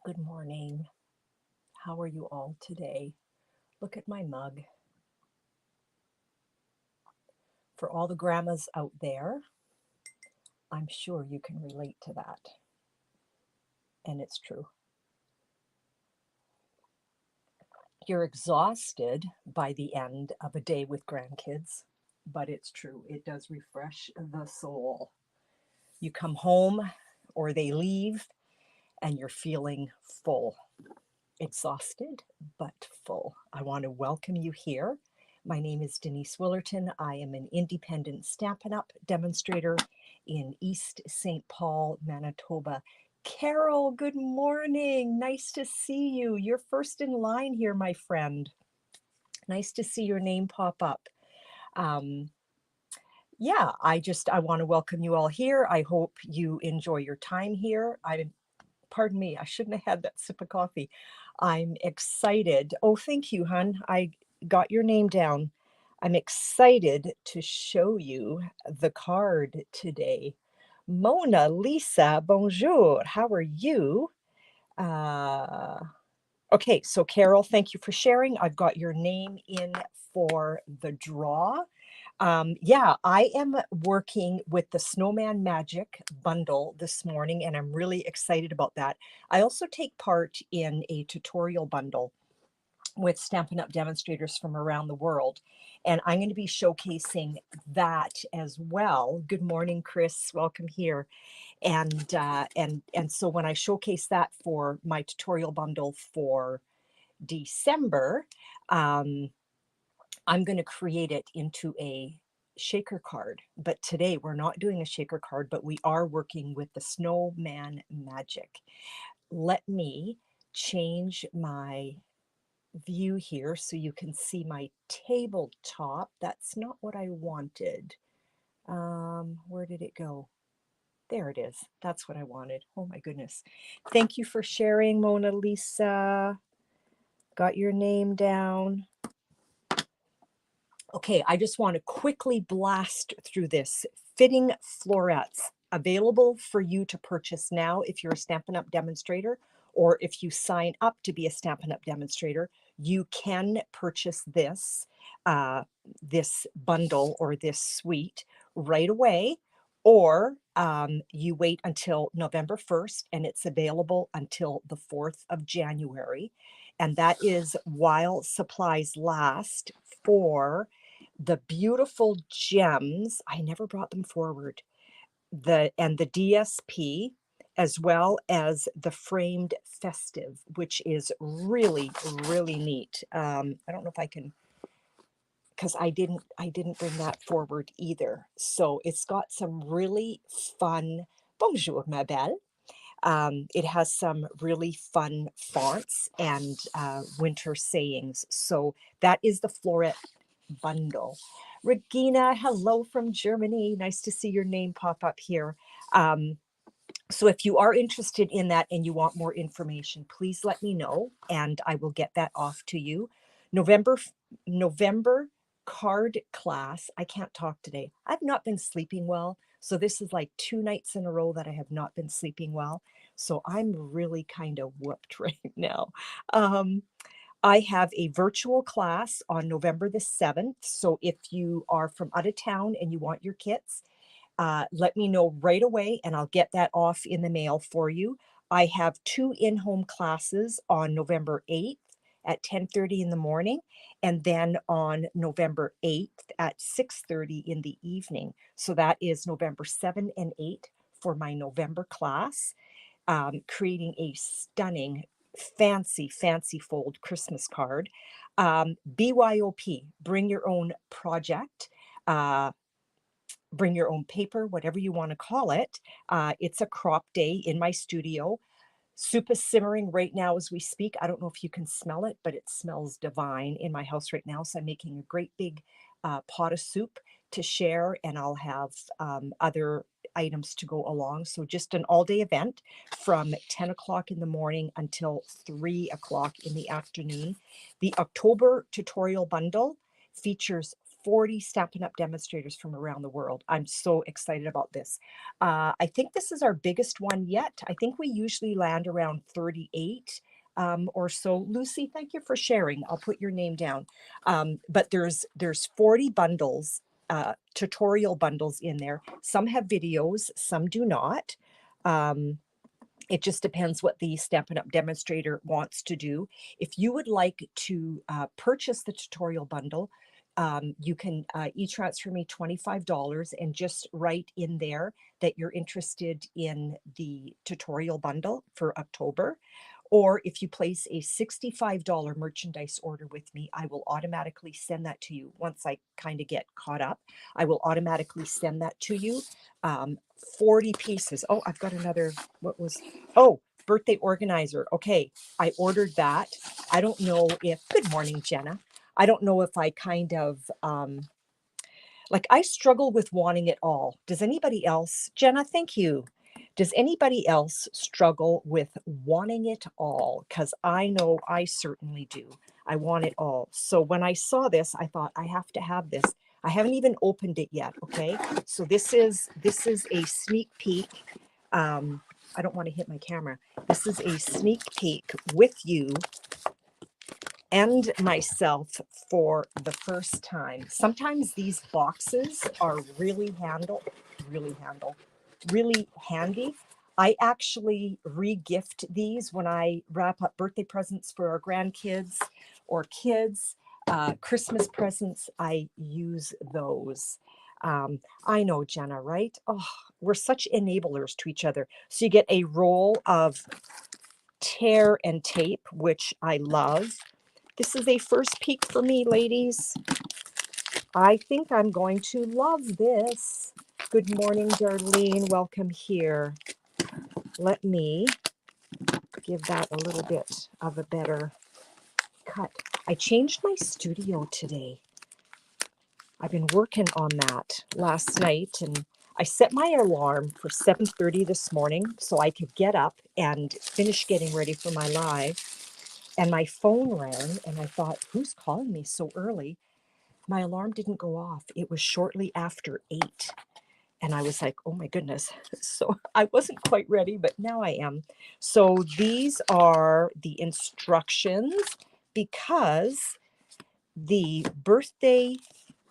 Good morning. How are you all today? Look at my mug. For all the grandmas out there, I'm sure you can relate to that. And it's true. You're exhausted by the end of a day with grandkids, but it's true. It does refresh the soul. You come home or they leave and you're feeling full. Exhausted, but full. I want to welcome you here. My name is Denise Willerton. I am an independent Stampin' Up demonstrator in East St. Paul, Manitoba. Carol, good morning. Nice to see you. You're first in line here, my friend. Nice to see your name pop up. Yeah, I want to welcome you all here. I hope you enjoy your time here. Pardon me, I shouldn't have had that sip of coffee. I'm excited. Oh, thank you, hon. I got your name down. I'm excited to show you the card today. Mona Lisa, bonjour. How are you? Okay, so Carol, thank you for sharing. I've got your name in for the draw. Yeah, I am working with the Snowman Magic bundle this morning, and I'm really excited about that. I also take part in a tutorial bundle with Stampin' Up demonstrators from around the world, and I'm going to be showcasing that as well. Good morning, Chris. Welcome here. And so when I showcase that for my tutorial bundle for December, I'm going to create it into a shaker card. But today we're not doing a shaker card, but we are working with the Snowman Magic. Let me change my view here so you can see my tabletop. That's not what I wanted. Where did it go? There it is. That's what I wanted. Oh my goodness. Thank you for sharing, Mona Lisa. Got your name down. Okay, I just want to quickly blast through this. Fitting florets available for you to purchase now if you're a Stampin' Up demonstrator, or if you sign up to be a Stampin' Up demonstrator, you can purchase this bundle or this suite right away, or you wait until November 1st and it's available until the 4th of January. And that is while supplies last for the beautiful gems. I never brought them forward. The DSP, as well as the framed festive, which is really, really neat. I don't know if I can, because I didn't bring that forward either. So it's got some really fun, bonjour ma belle. It has some really fun fonts and winter sayings. So that is the floret bundle. Regina, hello from Germany. Nice to see your name pop up here. So if you are interested in that and you want more information, please let me know and I will get that off to you. November card class. I can't talk today. I've not been sleeping well. So this is like 2 nights in a row that I have not been sleeping well. So I'm really kind of whooped right now. I have a virtual class on November the 7th. So if you are from out of town and you want your kits, let me know right away and I'll get that off in the mail for you. I have 2 in-home classes on November 8th at 10:30 in the morning, and then on November 8th at 6:30 in the evening. So that is November 7 and 8 for my November class, creating a stunning, fancy fold Christmas card. BYOP, bring your own project. Bring your own paper, whatever you want to call it. It's a crop day in my studio. Soup is simmering right now as we speak. I don't know if you can smell it, but it smells divine in my house right now. So I'm making a great big pot of soup to share, and I'll have other items to go along. So just an all-day event from 10 o'clock in the morning until 3 o'clock in the afternoon. The October tutorial bundle features 40 Stampin' Up demonstrators from around the world. I'm so excited about this. I think this is our biggest one yet. I think we usually land around 38 or so. Lucy, thank you for sharing. I'll put your name down. But there's 40 bundles, tutorial bundles in there. Some have videos, some do not. It just depends what the Stampin' Up demonstrator wants to do. If you would like to purchase the tutorial bundle, you can e-transfer me $25 and just write in there that you're interested in the tutorial bundle for October. Or if you place a $65 merchandise order with me, I will automatically send that to you. Once I kind of get caught up, I will automatically send that to you. 40 pieces. Oh, I've got another, oh, birthday organizer. Okay, I ordered that. I don't know if, good morning, Jenna. I don't know if I kind of, like I struggle with wanting it all. Does anybody else? Jenna, thank you. Does anybody else struggle with wanting it all? Because I know I certainly do. I want it all. So when I saw this, I thought I have to have this. I haven't even opened it yet. Okay. So this is a sneak peek. I don't want to hit my camera. This is a sneak peek with you and myself for the first time. Sometimes these boxes are really handy. I actually re-gift these when I wrap up birthday presents for our grandkids or kids, Christmas presents. I use those. I know, Jenna, right? Oh, we're such enablers to each other. So you get a roll of tear and tape, which I love. This is a first peek for me, ladies. I think I'm going to love this. Good morning, Darlene. Welcome here. Let me give that a little bit of a better cut. I changed my studio today. I've been working on that last night, and I set my alarm for 7:30 this morning so I could get up and finish getting ready for my live. And my phone rang, and I thought, who's calling me so early? My alarm didn't go off. It was shortly after 8. And I was like, oh my goodness. So I wasn't quite ready, but now I am. So these are the instructions because the birthday,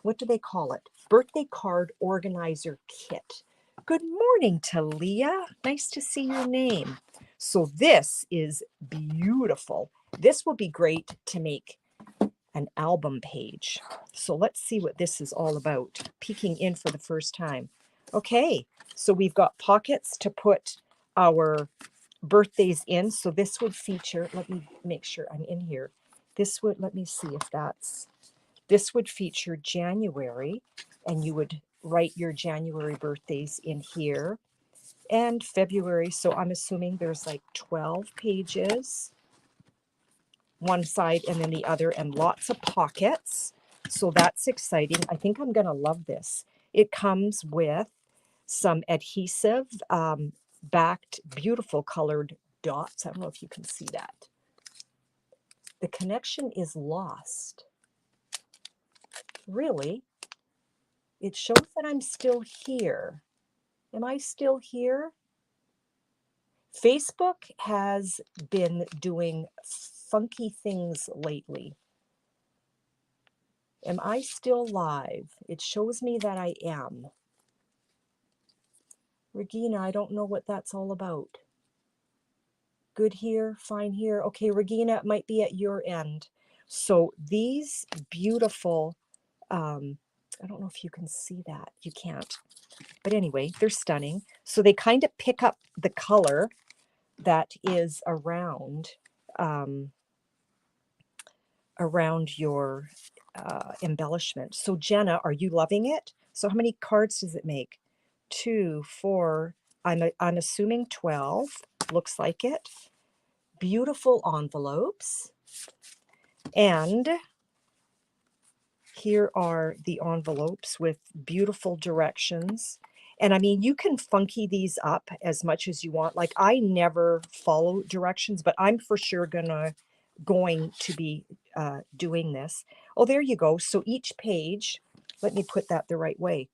what do they call it? Birthday card organizer kit. Good morning, Talia. Nice to see your name. So this is beautiful. This will be great to make an album page. So let's see what this is all about. Peeking in for the first time. Okay, so we've got pockets to put our birthdays in. So this would feature, let me make sure I'm in here. This would, let me see if that's, this would feature January, and you would write your January birthdays in here, and February. So I'm assuming there's like 12 pages, one side and then the other, and lots of pockets. So that's exciting. I think I'm going to love this. It comes with some adhesive, backed, beautiful colored dots. I don't know if you can see that. The connection is lost. Really? It shows that I'm still here. Am I still here? Facebook has been doing funky things lately. Am I still live? It shows me that I am. Regina, I don't know what that's all about. Good here, fine here. Okay, Regina, it might be at your end. So these beautiful, I don't know if you can see that. You can't. But anyway, they're stunning. So they kind of pick up the color that is around your embellishment. So Jenna, are you loving it? So how many cards does it make? 2, 4, I'm assuming 12. Looks like it. Beautiful envelopes. And here are the envelopes with beautiful directions. And I mean, you can funky these up as much as you want. Like I never follow directions, but I'm for sure going to be doing this. Oh, there you go. So each page let me put that the right way.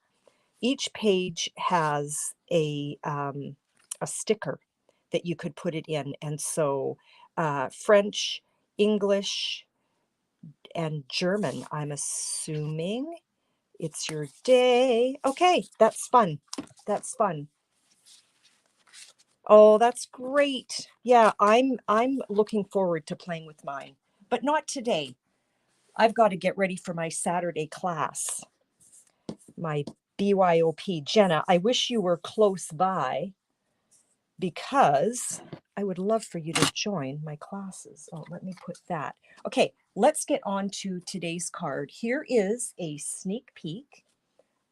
Each page has a sticker that you could put it in. And so French, English, and German, I'm assuming. It's your day. Okay, that's fun. That's fun. Oh, that's great. Yeah, I'm looking forward to playing with mine, but not today. I've got to get ready for my Saturday class. My BYOP. Jenna, I wish you were close by because I would love for you to join my classes. Oh, let me put that. Okay, let's get on to today's card. Here is a sneak peek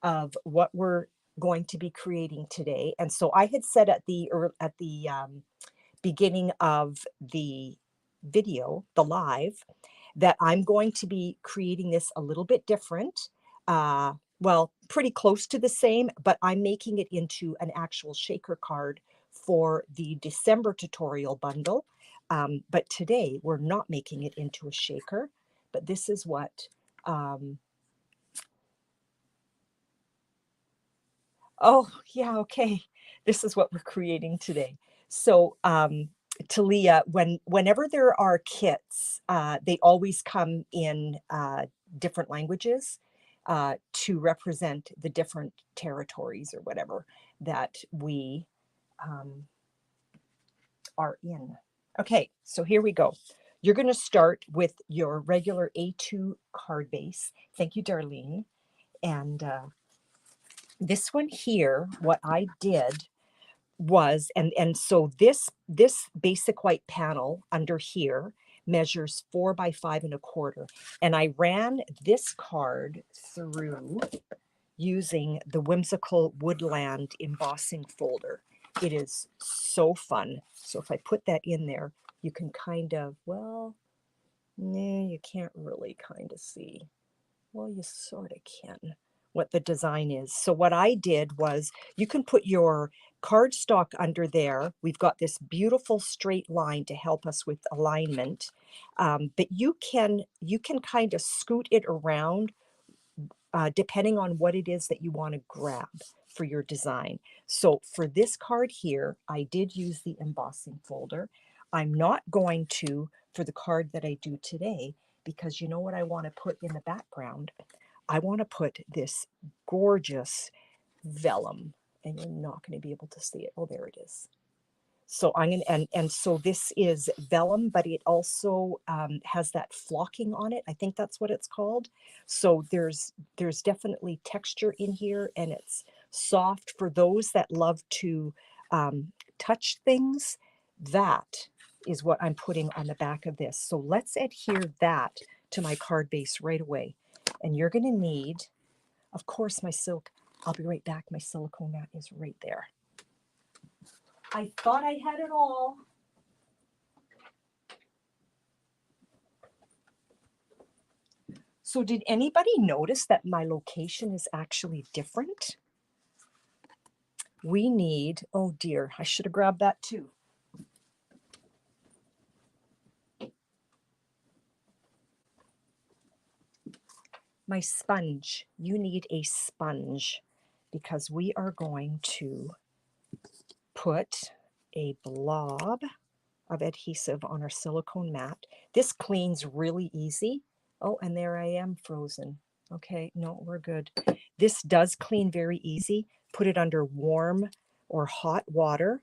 of what we're going to be creating today. And so I had said at the beginning of the video, the live, that I'm going to be creating this a little bit different. Well, pretty close to the same, but I'm making it into an actual shaker card for the December tutorial bundle. But today we're not making it into a shaker, but this is what oh, yeah, okay. This is what we're creating today. So, Talia, whenever there are kits, they always come in different languages to represent the different territories or whatever that we are in. Okay, so here we go. You're going to start with your regular A2 card base. Thank you, Darlene. And this one here, what I did was, and so this basic white panel under here measures 4 by 5 1/4. And I ran this card through using the Whimsical Woodland embossing folder. It is so fun. So if I put that in there, you can kind of, well, nah, you can't really kind of see. Well, you sort of can, what the design is. So what I did was, you can put your cardstock under there. We've got this beautiful straight line to help us with alignment. But you can kind of scoot it around depending on what it is that you want to grab for your design. So for this card here, I did use the embossing folder. I'm not going to for the card that I do today, because you know what I want to put in the background? I want to put this gorgeous vellum, and you're not going to be able to see it. Oh, there it is. So I'm going to, and so this is vellum, but it also has that flocking on it. I think that's what it's called. So there's definitely texture in here, and it's soft for those that love to touch things. That is what I'm putting on the back of this. So let's adhere that to my card base right away. And you're going to need, of course, my silk. I'll be right back. My silicone mat is right there. I thought I had it all. So did anybody notice that my location is actually different? We need, oh dear, I should have grabbed that too. My sponge. You need a sponge because we are going to put a blob of adhesive on our silicone mat. This cleans really easy. Oh, and there I am frozen. Okay, no, we're good. This does clean very easy. Put it under warm or hot water,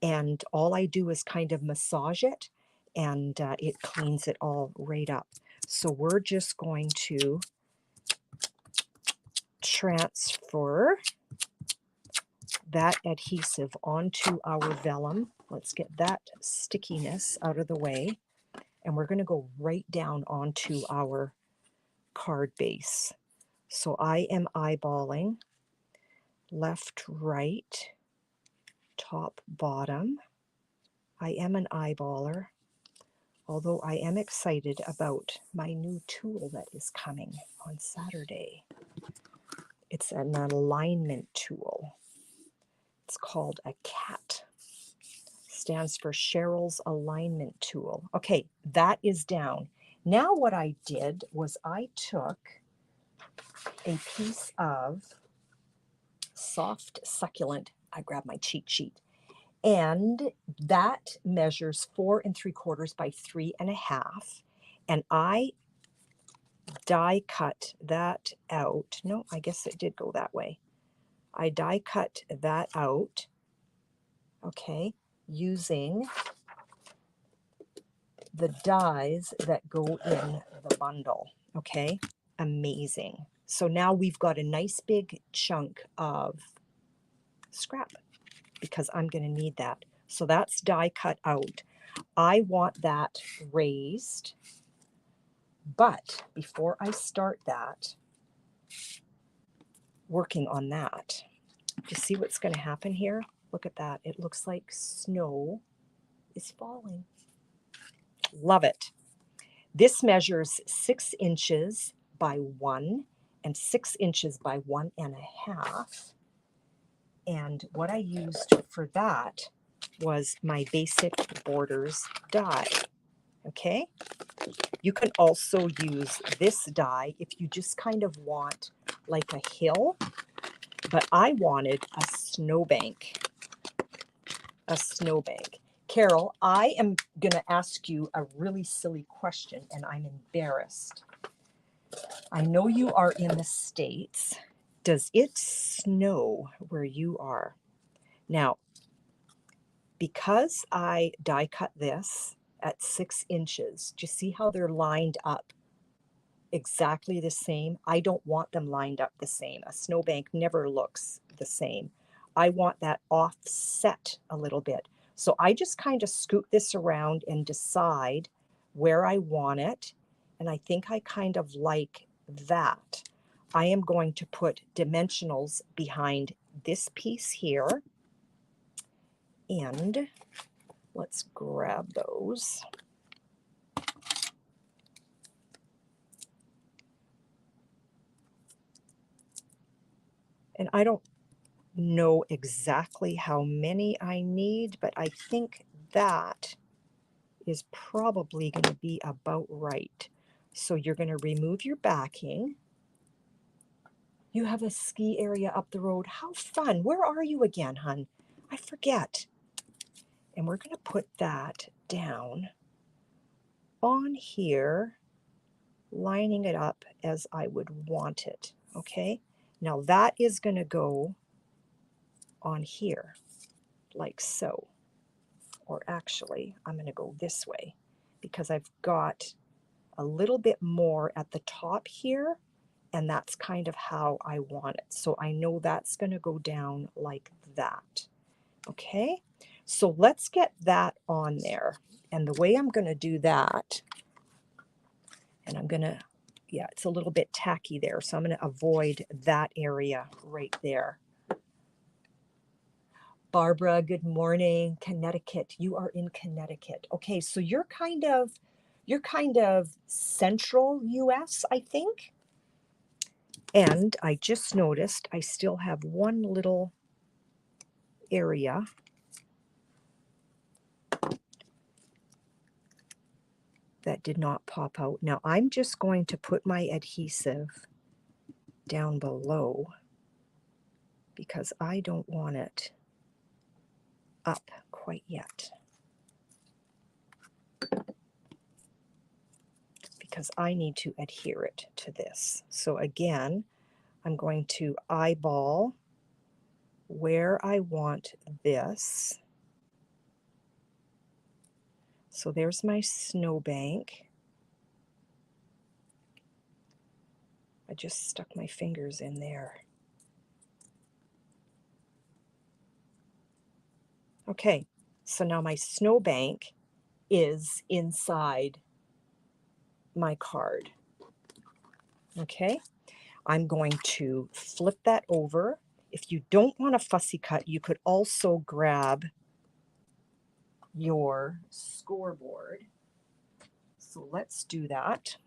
and all I do is kind of massage it, and it cleans it all right up. So we're just going to transfer that adhesive onto our vellum. Let's get that stickiness out of the way. And we're going to go right down onto our card base. So I am eyeballing left, right, top, bottom. I am an eyeballer, although I am excited about my new tool that is coming on Saturday. It's an alignment tool. It's called a CAT. Stands for Cheryl's Alignment Tool. Okay, that is down. Now what I did was I took a piece of soft succulent. I grab my cheat sheet, and that measures 4 3/4 by 3.5, and I die cut that out. No, I guess it did go that way. I die cut that out, okay, using the dies that go in the bundle, okay? Amazing. So now we've got a nice big chunk of scrap because I'm going to need that. So that's die cut out. I want that raised, but before I start that, working on that, you see what's going to happen here? Look at that. It looks like snow is falling. Love it. This measures 6 inches by 1 and 6 inches by 1.5. And what I used for that was my basic borders die. Okay? You can also use this die if you just kind of want like a hill, but I wanted a snowbank. A snowbank. Carol, I am going to ask you a really silly question, and I'm embarrassed. I know you are in the States. Does it snow where you are? Now, because I die cut this at 6 inches, do you see how they're lined up exactly the same? I don't want them lined up the same. A snowbank never looks the same. I want that offset a little bit. So I just kind of scoot this around and decide where I want it. And I think I kind of like that. I am going to put dimensionals behind this piece here. And let's grab those. And I don't know exactly how many I need, but I think that is probably going to be about right. So you're going to remove your backing. You have a ski area up the road. How fun. Where are you again, hon? I forget. And we're going to put that down on here, lining it up as I would want it. Okay? Now that is going to go on here, like so. Or actually, I'm going to go this way because I've got a little bit more at the top here, and that's kind of how I want it. So I know that's going to go down like that. Okay, so let's get that on there. And the way I'm going to do that, and I'm going to, yeah, it's a little bit tacky there, so I'm going to avoid that area right there. Barbara, good morning. Connecticut. You are in Connecticut. Okay, so you're kind of central US, I think. And I just noticed I still have one little area that did not pop out. Now I'm just going to put my adhesive down below because I don't want it up quite yet, because I need to adhere it to this. So again, I'm going to eyeball where I want this. So there's my snowbank. I just stuck my fingers in there. Okay, so now my snowbank is inside my card. Okay, I'm going to flip that over. If you don't want a fussy cut, you could also grab your scoreboard. So let's do that.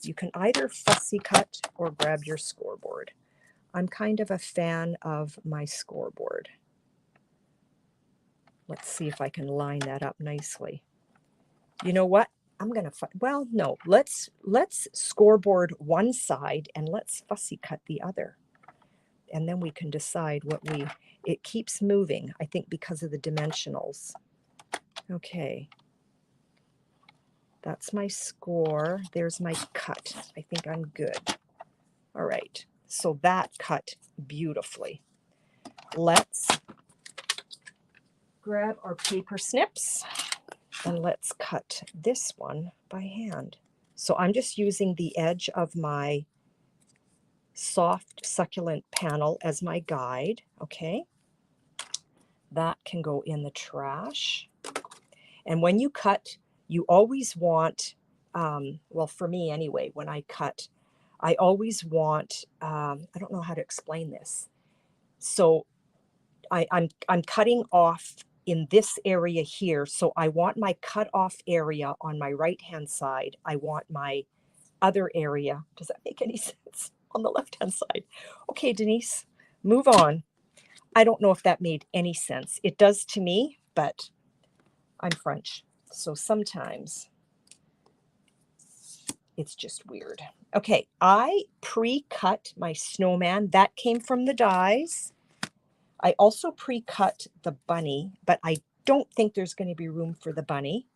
You can either fussy cut or grab your scoreboard. I'm kind of a fan of my scoreboard. Let's see if I can line that up nicely. You know what? I'm gonna, well, no, let's scoreboard one side and let's fussy cut the other. And then we can decide what it keeps moving, I think, because of the dimensionals. Okay. That's my score. There's my cut. I think I'm good. All right. So that cut beautifully. Let's grab our paper snips and let's cut this one by hand. So I'm just using the edge of my soft succulent panel as my guide. Okay. That can go in the trash. And when you cut, you always want, well, for me anyway, when I cut, I always want, I don't know how to explain this. So I'm cutting off in this area here. So I want my cut off area on my right-hand side. I want my other area. Does that make any sense? On the left-hand side. Okay, Denise, move on. I don't know if that made any sense. It does to me, but I'm French. So sometimes it's just weird. Okay, I pre-cut my snowman. That came from the dies. I also pre-cut the bunny, but I don't think there's going to be room for the bunny.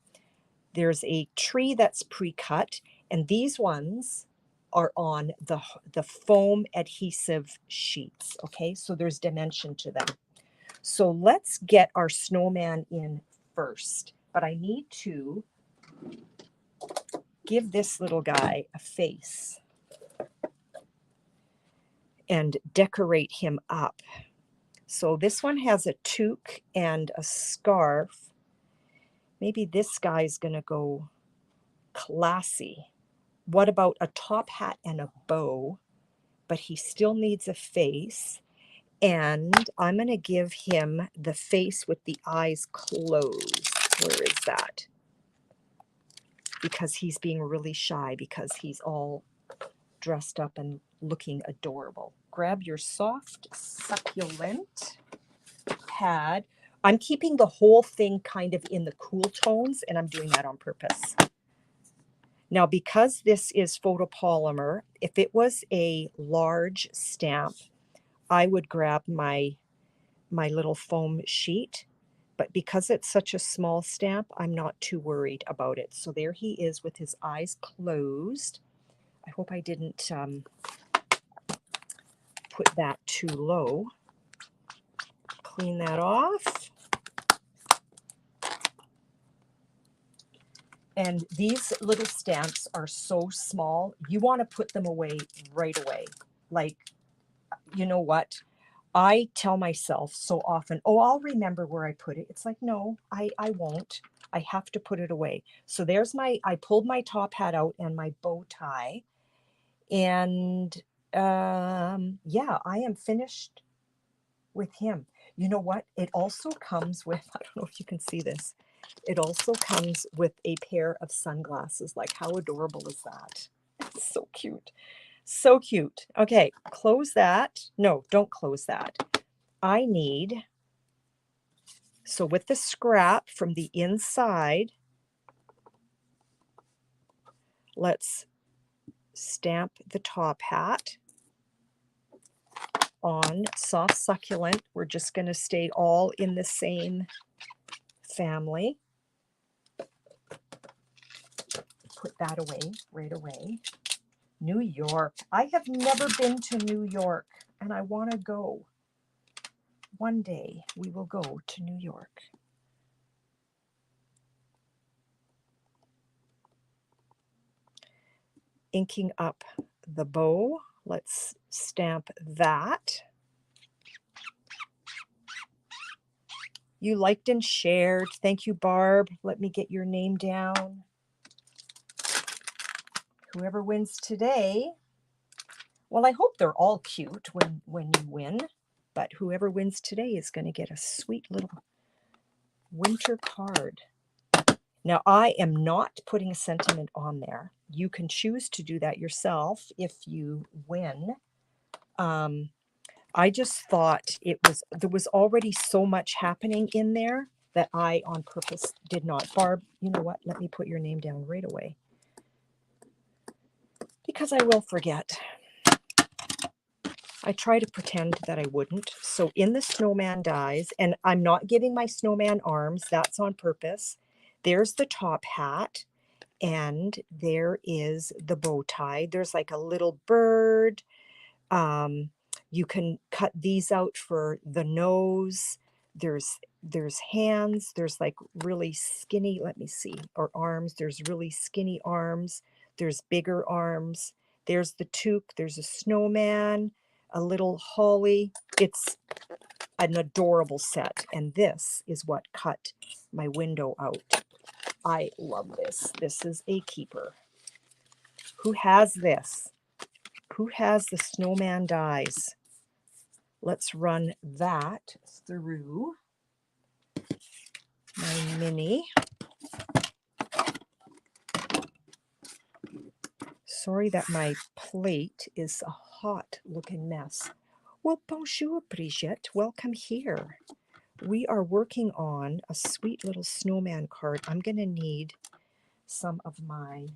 There's a tree that's pre-cut, and these ones are on the foam adhesive sheets. Okay, so there's dimension to them. So let's get our snowman in first, but I need to give this little guy a face and decorate him up. So this one has a toque and a scarf. Maybe this guy's gonna go classy. What about a top hat and a bow? But he still needs a face. And I'm gonna give him the face with the eyes closed. Where is that? Because he's being really shy because he's all dressed up and looking adorable. Grab your soft succulent pad. I'm keeping the whole thing kind of in the cool tones, and I'm doing that on purpose. Now, because this is photopolymer, if it was a large stamp, I would grab my little foam sheet. But because it's such a small stamp, I'm not too worried about it. So there he is with his eyes closed. I hope I didn't put that too low. Clean that off. And these little stamps are so small, you want to put them away right away. Like, you know what? I tell myself so often, oh, I'll remember where I put it. It's like, no, I won't. I have to put it away. So there's I pulled my top hat out and my bow tie. And yeah, I am finished with him. You know what? It also comes with, I don't know if you can see this. It also comes with a pair of sunglasses. Like, how adorable is that? It's so cute. So cute. Okay, close that. No, don't close that. I need, so with the scrap from the inside, let's stamp the top hat on soft succulent. We're just going to stay all in the same family. Put that away right away. New York. I have never been to New York, and I want to go. One day we will go to New York. Inking up the bow. Let's stamp that. You liked and shared. Thank you, Barb. Let me get your name down. Whoever wins today, well, I hope they're all cute when you win, but whoever wins today is going to get a sweet little winter card. Now, I am not putting a sentiment on there. You can choose to do that yourself if you win. I just thought there was already so much happening in there that I on purpose did not. Barb, you know what? Let me put your name down right away, because I will forget. I try to pretend that I wouldn't. So in the Snowman Dies, and I'm not giving my snowman arms, that's on purpose. There's the top hat, and there is the bow tie. There's like a little bird. You can cut these out for the nose. There's hands. There's like really skinny, let me see, or arms. There's really skinny arms. There's bigger arms. There's the toque. There's a snowman, a little holly. It's an adorable set. And this is what cut my window out. I love this. This is a keeper. Who has this? Who has the Snowman Dies? Let's run that through my mini. Sorry that my plate is a hot looking mess. Well, bonjour, Brigitte. Welcome here. We are working on a sweet little snowman card. I'm going to need some of my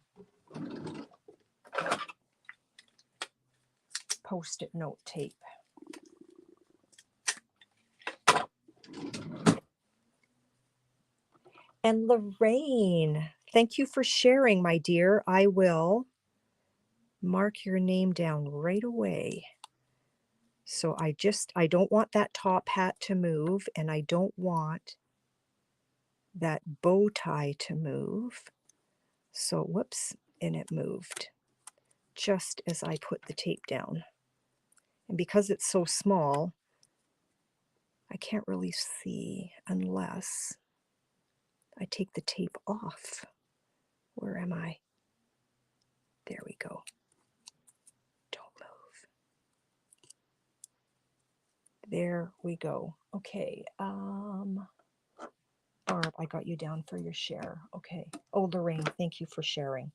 Post-it note tape. And Lorraine, thank you for sharing, my dear. I will mark your name down right away. So I don't want that top hat to move, and I don't want that bow tie to move. So whoops, and it moved just as I put the tape down. And because it's so small, I can't really see unless I take the tape off. Where am I? There we go. Don't move. There we go. Okay. Barb, I got you down for your share. Okay. Oh, Lorraine, thank you for sharing.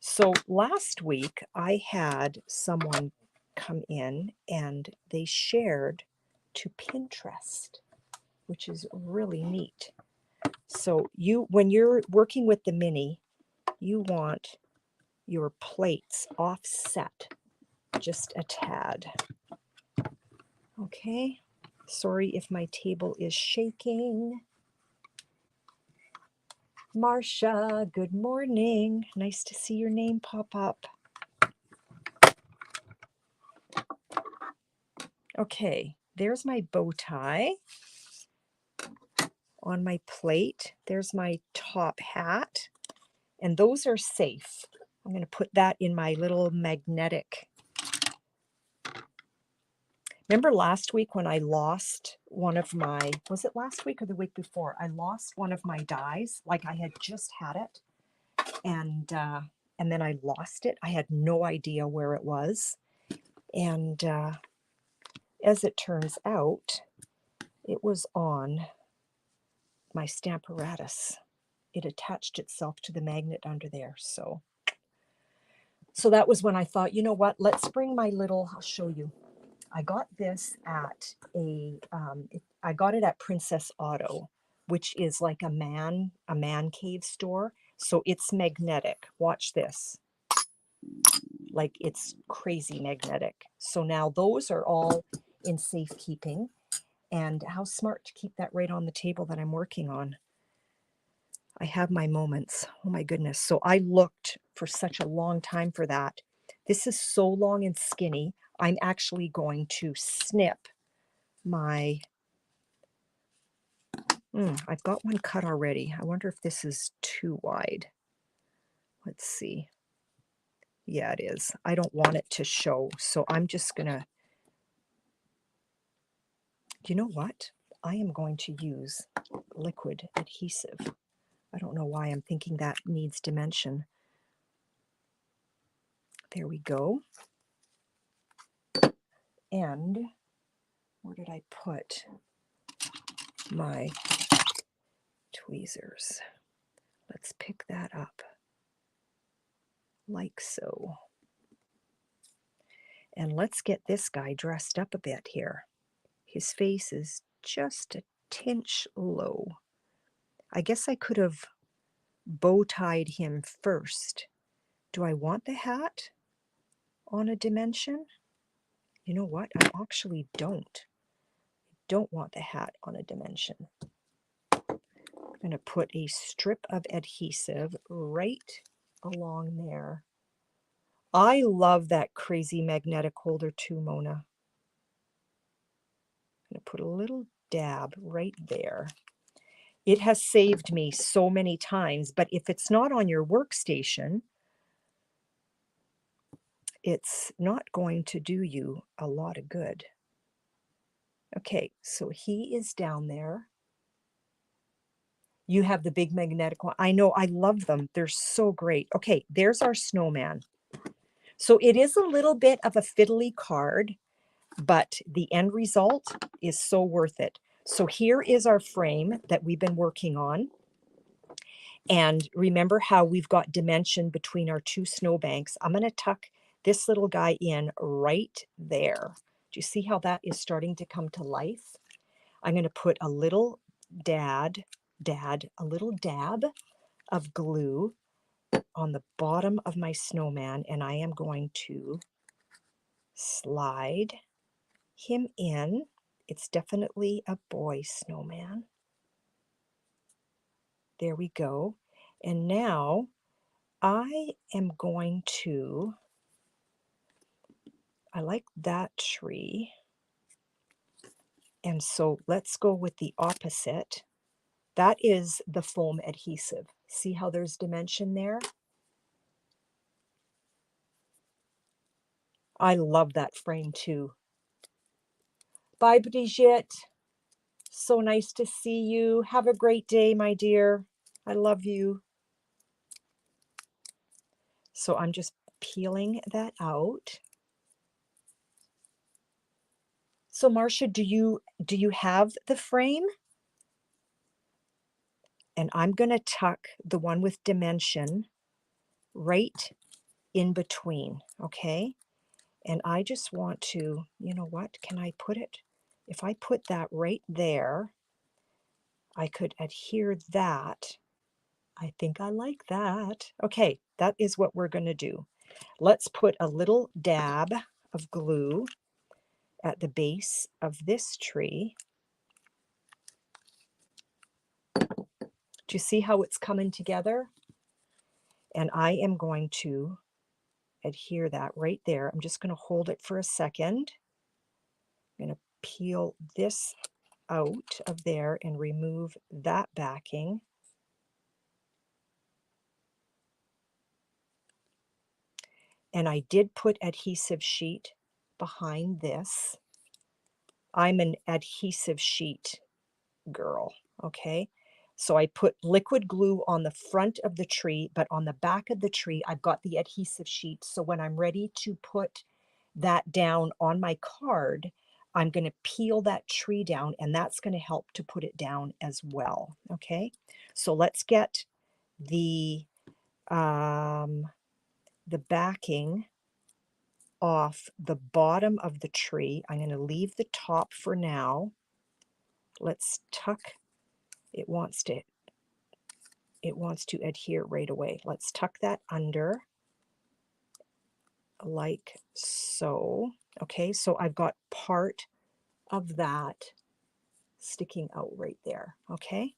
So last week I had someone come in and they shared to Pinterest, which is really neat. So when you're working with the mini, you want your plates offset just a tad. Okay. Sorry if my table is shaking. Marcia, good morning. Nice to see your name pop up. Okay, there's my bow tie on my plate. There's my top hat, and those are safe. I'm going to put that in my little magnetic. Remember last week when I lost one of my, was it last week or the week before? I lost one of my dies, like I had just had it, and then I lost it. I had no idea where it was, and as it turns out, it was on my Stamparatus. It attached itself to the magnet under there. So that was when I thought, you know what, let's bring my little, I'll show you. I got this at I got it at Princess Auto, which is like a man cave store. So it's magnetic. Watch this. Like it's crazy magnetic. So now those are all in safekeeping. And how smart to keep that right on the table that I'm working on. I have my moments. Oh my goodness. So I looked for such a long time for that. This is so long and skinny. I'm actually going to snip my, I've got one cut already. I wonder if this is too wide. Let's see. Yeah, it is. I don't want it to show. So I'm just going to, you know what? I am going to use liquid adhesive. I don't know why I'm thinking that needs dimension. There we go. And where did I put my tweezers? Let's pick that up like so. And let's get this guy dressed up a bit here. His face is just a tinch low. I guess I could have bow tied him first. Do I want the hat on a dimension? You know what? I actually don't. Don't want the hat on a dimension. I'm going to put a strip of adhesive right along there. I love that crazy magnetic holder too, Mona. I'm going to put a little dab right there. It has saved me so many times, but if it's not on your workstation, it's not going to do you a lot of good. Okay, so he is down there. You have the big magnetic one. I know, I love them. They're so great. Okay, there's our snowman. So it is a little bit of a fiddly card, but the end result is so worth it. So here is our frame that we've been working on. And remember how we've got dimension between our two snowbanks. I'm going to tuck this little guy in right there. Do you see how that is starting to come to life? I'm going to put a little dab of glue on the bottom of my snowman, and I am going to slide him in. It's definitely a boy snowman. There we go. And now I am going to, I like that tree. And so let's go with the opposite. That is the foam adhesive. See how there's dimension there? I love that frame too. Bye, Brigitte. So nice to see you. Have a great day, my dear. I love you. So I'm just peeling that out. So Marcia, do you have the frame? And I'm going to tuck the one with dimension right in between, okay? And I just want to, you know what, can I put it? If I put that right there, I could adhere that. I think I like that. Okay, that is what we're going to do. Let's put a little dab of glue at the base of this tree. Do you see how it's coming together? And I am going to adhere that right there. I'm just going to hold it for a second. I'm going to peel this out of there and remove that backing. And I did put adhesive sheet behind this. I'm an adhesive sheet girl, okay? So I put liquid glue on the front of the tree, but on the back of the tree, I've got the adhesive sheet. So when I'm ready to put that down on my card, I'm going to peel that tree down, and that's going to help to put it down as well, okay? So let's get the backing off the bottom of the tree. I'm going to leave the top for now. Let's tuck. It wants to adhere right away. Let's tuck that under like so. Okay, so I've got part of that sticking out right there. Okay.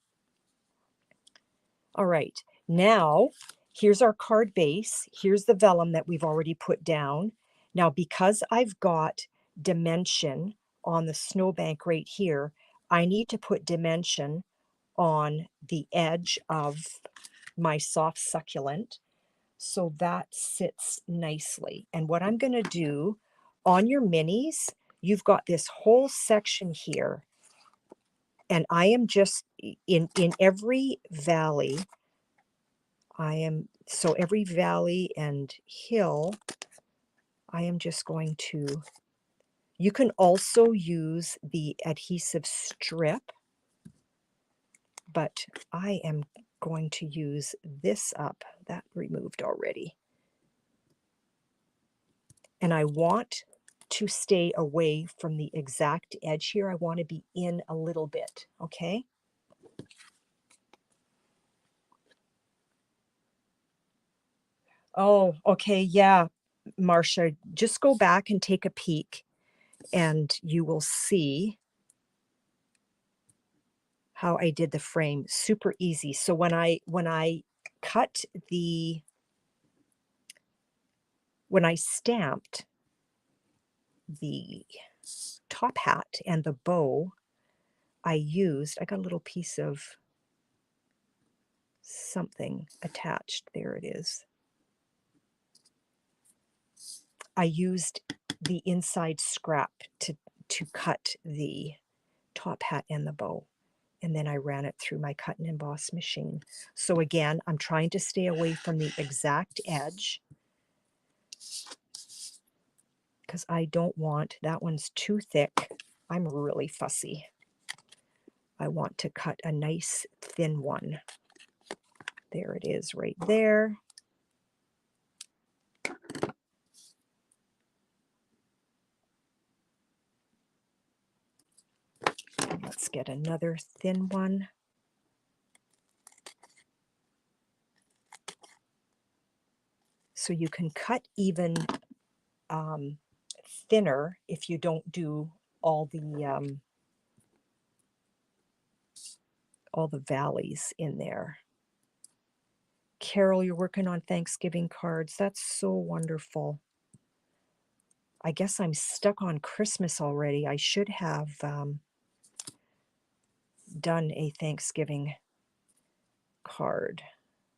All right, now here's our card base. Here's the vellum that we've already put down. Now, because I've got dimension on the snowbank right here, I need to put dimension on the edge of my soft succulent so that sits nicely. And what I'm going to do on your minis, you've got this whole section here, and I am just in every valley, every valley and hill, I am just going to, you can also use the adhesive strip, but I am going to use this up. That removed already. And I want to stay away from the exact edge here. I want to be in a little bit, okay? Oh, okay, yeah, Marcia, just go back and take a peek and you will see how I did the frame. Super easy. So when I stamped the top hat and the bow, I got a little piece of something attached. There it is. I used the inside scrap to cut the top hat and the bow. And then I ran it through my cut and emboss machine. So again, I'm trying to stay away from the exact edge because I don't want, that one's too thick. I'm really fussy. I want to cut a nice thin one. There it is right there. And let's get another thin one. So you can cut even thinner if you don't do all the valleys in there. Carol, you're working on Thanksgiving cards. That's so wonderful. I guess I'm stuck on Christmas already. I should have done a Thanksgiving card.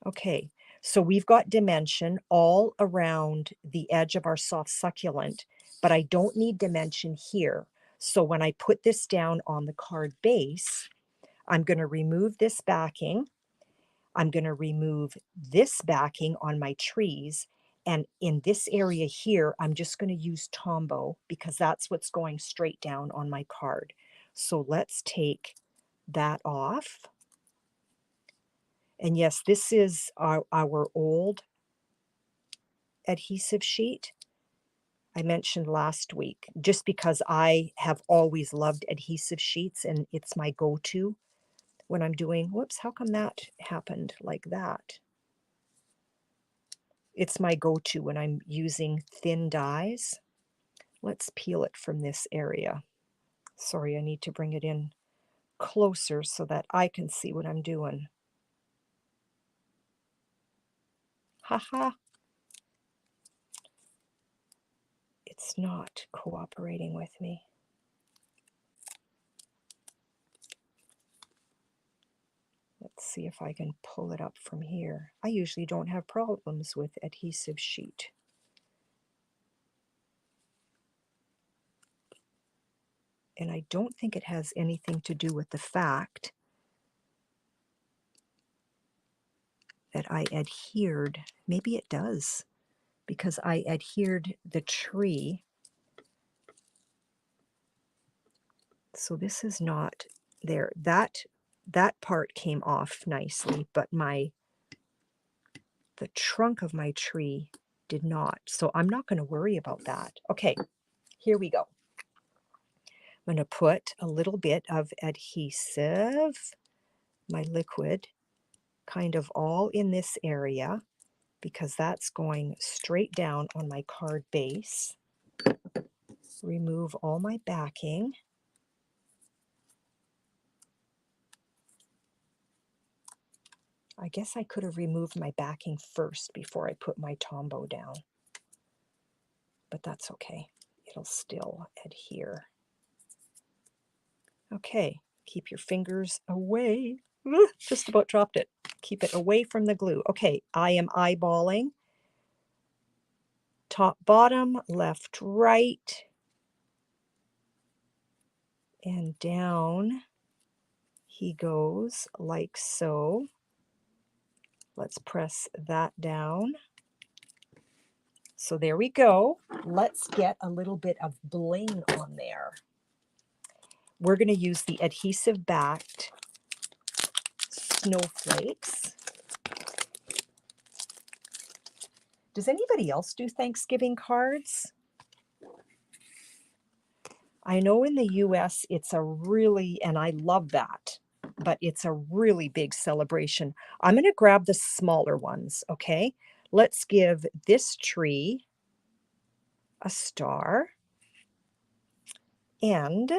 Okay, so we've got dimension all around the edge of our soft succulent, but I don't need dimension here. So when I put this down on the card base, I'm going to remove this backing. I'm going to remove this backing on my trees. And in this area here, I'm just going to use Tombow because that's what's going straight down on my card. So let's take that off. And yes, this is our old adhesive sheet I mentioned last week, just because I have always loved adhesive sheets and it's my go-to when I'm doing, whoops, how come that happened like that? It's my go-to when I'm using thin dies. Let's peel it from this area. Sorry, I need to bring it in closer so that I can see what I'm doing. Haha. It's not cooperating with me. Let's see if I can pull it up from here. I usually don't have problems with adhesive sheet. And I don't think it has anything to do with the fact that I adhered. Maybe it does, because I adhered the tree. So this is not there. That part came off nicely, but the trunk of my tree did not. So I'm not going to worry about that. Okay, here we go. I'm going to put a little bit of adhesive, my liquid, kind of all in this area, because that's going straight down on my card base. Remove all my backing. I guess I could have removed my backing first before I put my Tombow down, but that's okay. It'll still adhere. Okay, keep your fingers away. Just about dropped it. Keep it away from the glue. Okay, I am eyeballing top, bottom, left, right, and down he goes like so. Let's press that down. So there we go. Let's get a little bit of bling on there. We're going to use the adhesive backed snowflakes. Does anybody else do Thanksgiving cards? I know in the US it's a really, and I love that, but it's a really big celebration. I'm going to grab the smaller ones, okay? Let's give this tree a star. And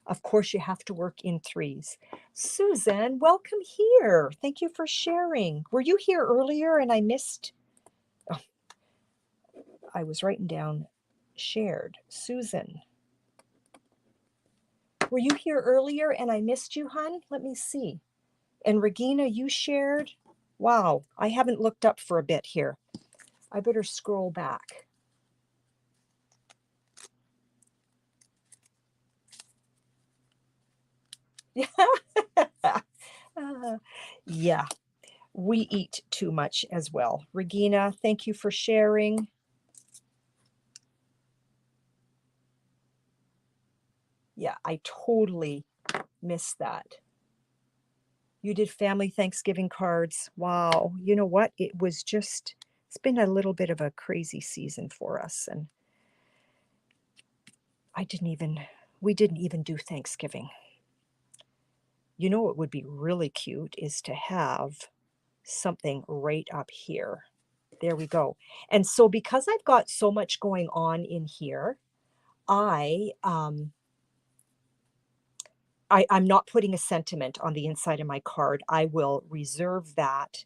of course, you have to work in threes. Susan, welcome here. Thank you for sharing. Were you here earlier and I missed? Oh, I was writing down shared. Susan, were you here earlier and I missed you, hon? Let me see. And Regina, you shared? Wow, I haven't looked up for a bit here. I better scroll back. Yeah, we eat too much as well. Regina, thank you for sharing. Yeah, I totally missed that. You did family Thanksgiving cards. Wow. You know what? It was just, it's been a little bit of a crazy season for us. And we didn't even do Thanksgiving. You know what would be really cute is to have something right up here. There we go. And so because I've got so much going on in here, I'm not putting a sentiment on the inside of my card. I will reserve that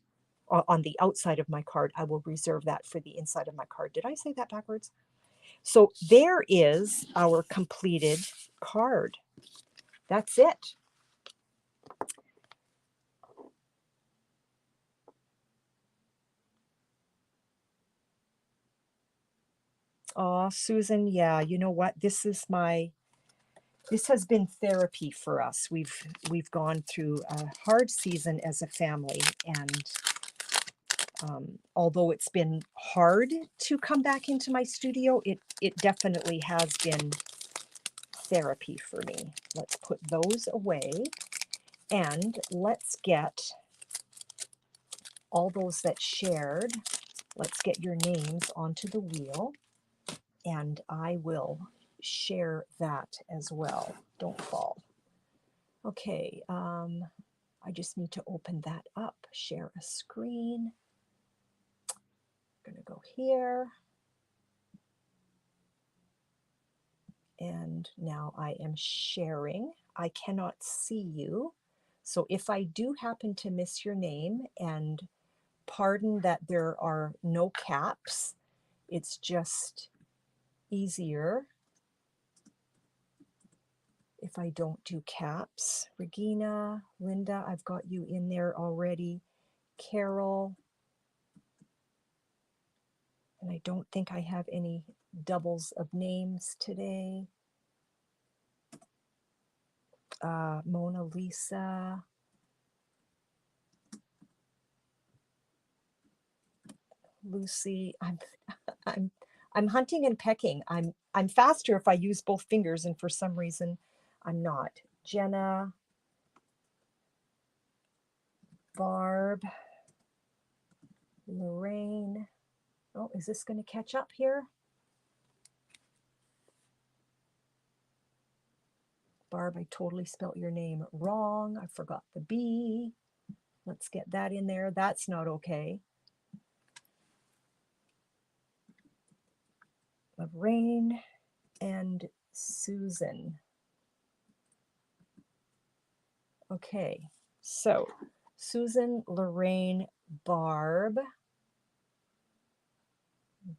on the outside of my card. I will reserve that for the inside of my card. Did I say that backwards? So there is our completed card. That's it. Oh, Susan, yeah, you know what? This has been therapy for us. We've gone through a hard season as a family, and although it's been hard to come back into my studio, it definitely has been therapy for me. Let's put those away, and let's get all those that shared. Let's get your names onto the wheel, and I will share that as well. Don't fall. Okay, I just need to open that up, share a screen. I'm gonna go here. And now I am sharing. I cannot see you. So if I do happen to miss your name, and pardon that there are no caps, it's just easier if I don't do caps. Regina, Linda, I've got you in there already. Carol, and I don't think I have any doubles of names today. Mona Lisa. Lucy, I'm hunting and pecking. I'm faster if I use both fingers, and for some reason I'm not. Jenna, Barb, Lorraine. Oh, is this going to catch up here? Barb, I totally spelt your name wrong. I forgot the B. Let's get that in there. That's not okay. Lorraine and Susan. Okay, so Susan, Lorraine, Barb,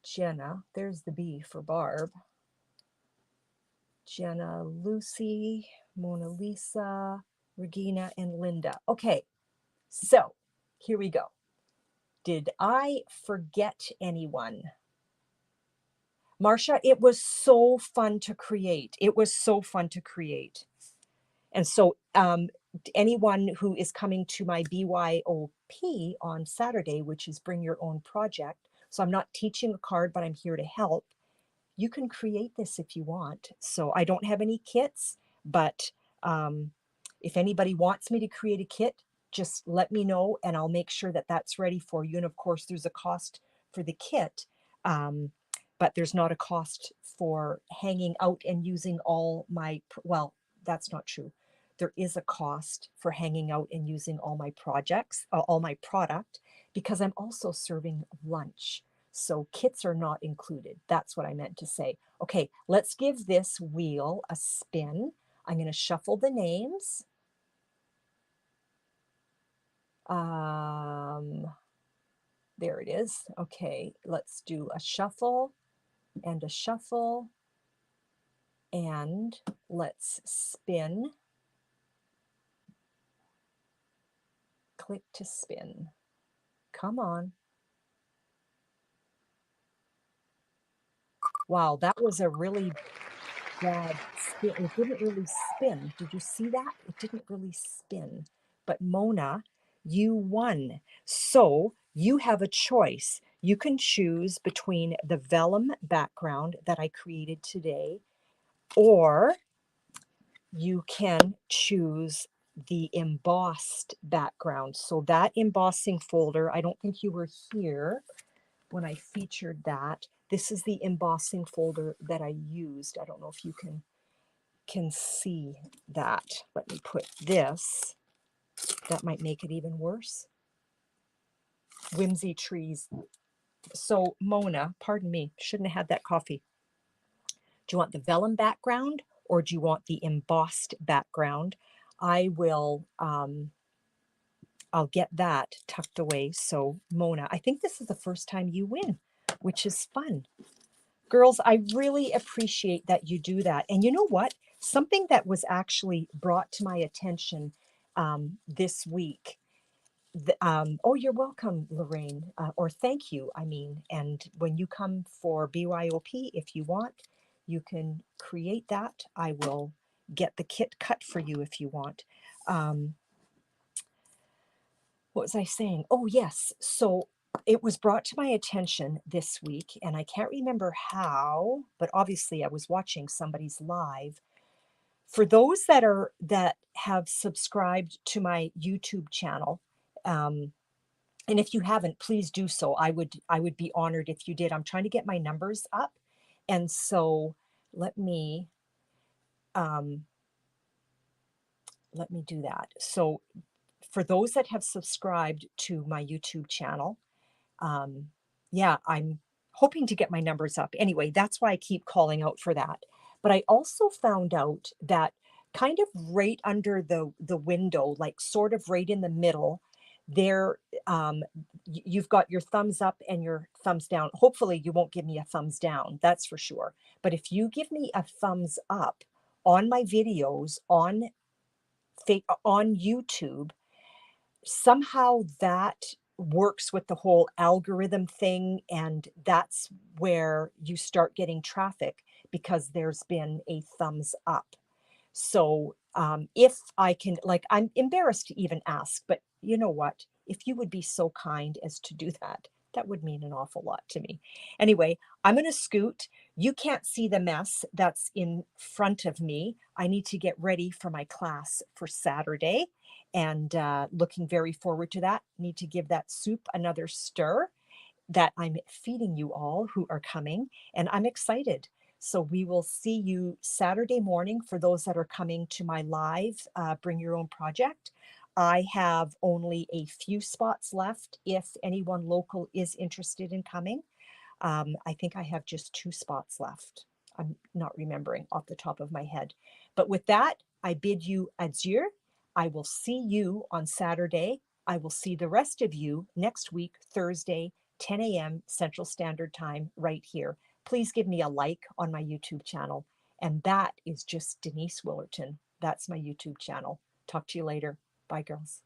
Jenna. There's the B for Barb. Jenna, Lucy, Mona Lisa, Regina, and Linda. Okay, so here we go. Did I forget anyone? Marcia, it was so fun to create. It was so fun to create. And so anyone who is coming to my BYOP on Saturday, which is Bring Your Own Project, so I'm not teaching a card, but I'm here to help. You can create this if you want. So I don't have any kits, but if anybody wants me to create a kit, just let me know and I'll make sure that that's ready for you. And of course, there's a cost for the kit. but there's not a cost for hanging out and using all my, well, that's not true. There is a cost for hanging out and using all my projects, all my product, because I'm also serving lunch. So kits are not included. That's what I meant to say. Okay, let's give this wheel a spin. I'm going to shuffle the names. There it is. Okay, let's do a shuffle and a shuffle. And let's spin. Click to spin. Come on. Wow, that was a really bad spin. It didn't really spin. Did you see that? It didn't really spin. But Mona, you won. So you have a choice. You can choose between the vellum background that I created today, or you can choose the embossed background. So that embossing folder, I don't think you were here when I featured that. This is the embossing folder that I used. I don't know if you can see that. Let me put this. That might make it even worse. Whimsy Trees. So Mona, pardon me, shouldn't have had that coffee. Do you want the vellum background or do you want the embossed background? I will, I'll get that tucked away. So Mona, I think this is the first time you win, which is fun. Girls, I really appreciate that you do that. And you know what? Something that was actually brought to my attention this week. Oh, you're welcome, Lorraine, or thank you, I mean. And when you come for BYOP, if you want, you can create that. I will get the kit cut for you if you want. What was I saying? Oh, yes. So it was brought to my attention this week, and I can't remember how, but obviously I was watching somebody's live. For those that have subscribed to my YouTube channel, and if you haven't, please do so. I would be honored if you did. I'm trying to get my numbers up, and so let me do that. So for those that have subscribed to my YouTube channel, yeah, I'm hoping to get my numbers up. Anyway, that's why I keep calling out for that. But I also found out that kind of right under the window, like sort of right in the middle, there, you've got your thumbs up and your thumbs down. Hopefully you won't give me a thumbs down, that's for sure. But if you give me a thumbs up on my videos on YouTube, somehow that works with the whole algorithm thing, and that's where you start getting traffic because there's been a thumbs up. So if I can, like, I'm embarrassed to even ask, but you know what? If you would be so kind as to do that, that would mean an awful lot to me. Anyway, I'm going to scoot. You can't see the mess that's in front of me. I need to get ready for my class for Saturday, and looking very forward to that. Need to give that soup another stir that I'm feeding you all who are coming, and I'm excited. So we will see you Saturday morning for those that are coming to my live Bring Your Own Project. I have only a few spots left if anyone local is interested in coming. I think I have just 2 spots left. I'm not remembering off the top of my head. But with that, I bid you adieu. I will see you on Saturday. I will see the rest of you next week, Thursday, 10 a.m. Central Standard Time, right here. Please give me a like on my YouTube channel. And that is just Denise Willerton. That's my YouTube channel. Talk to you later. Bye, girls.